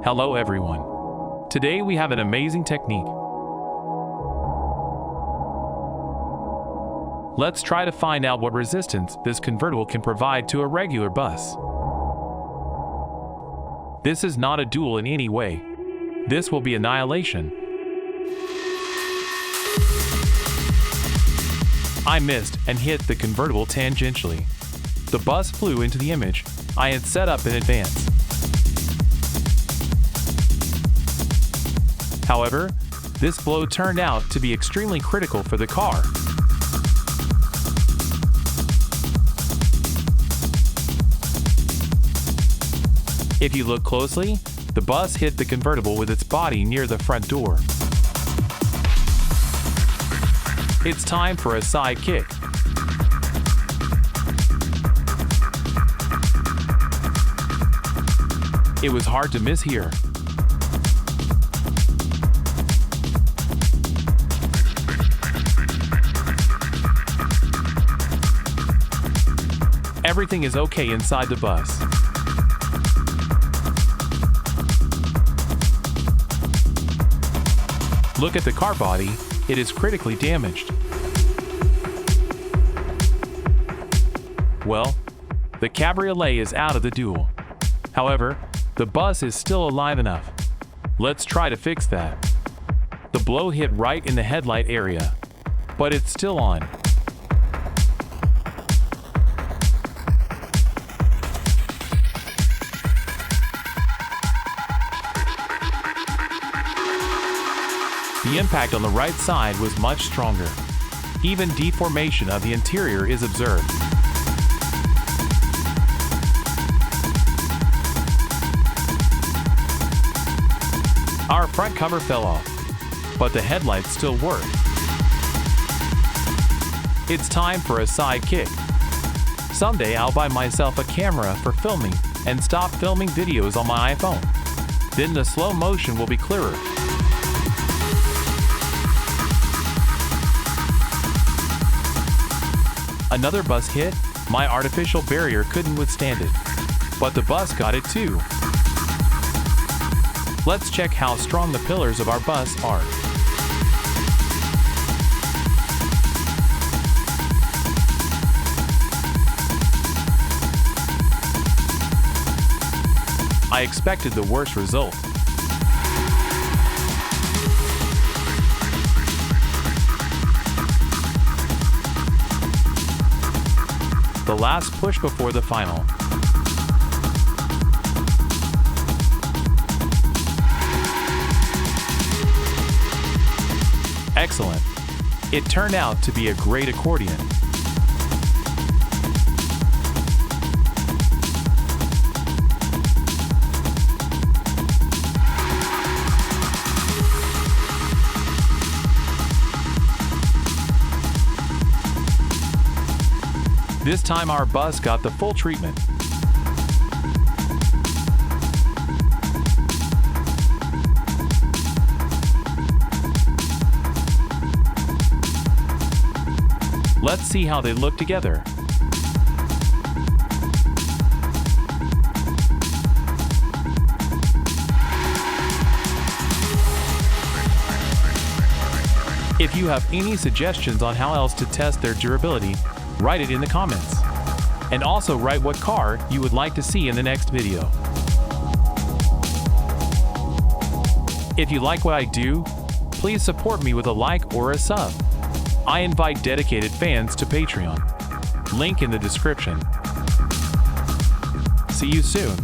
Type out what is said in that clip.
Hello everyone. Today we have an amazing technique. Let's try to find out what resistance this convertible can provide to a regular bus. This is not a duel in any way. This will be annihilation. I missed and hit the convertible tangentially. The bus flew into the image I had set up in advance. However, this blow turned out to be extremely critical for the car. If you look closely, the bus hit the convertible with its body near the front door. It's time for a side kick. It was hard to miss here. Everything is okay inside the bus. Look at the car body, it is critically damaged. Well, the cabriolet is out of the duel. However, the bus is still alive enough. Let's try to fix that. The blow hit right in the headlight area, but it's still on. The impact on the right side was much stronger. Even deformation of the interior is observed. Our front cover fell off, but the headlights still work. It's time for a side kick. Someday I'll buy myself a camera for filming and stop filming videos on my iPhone. Then the slow motion will be clearer. Another bus hit, my artificial barrier couldn't withstand it, but the bus got it too. Let's check how strong the pillars of our bus are. I expected the worst result. The last push before the final. Excellent. It turned out to be a great accordion. This time our bus got the full treatment. Let's see how they look together. If you have any suggestions on how else to test their durability, write it in the comments. And also write what car you would like to see in the next video. If you like what I do, please support me with a like or a sub. I invite dedicated fans to Patreon. Link in the description. See you soon.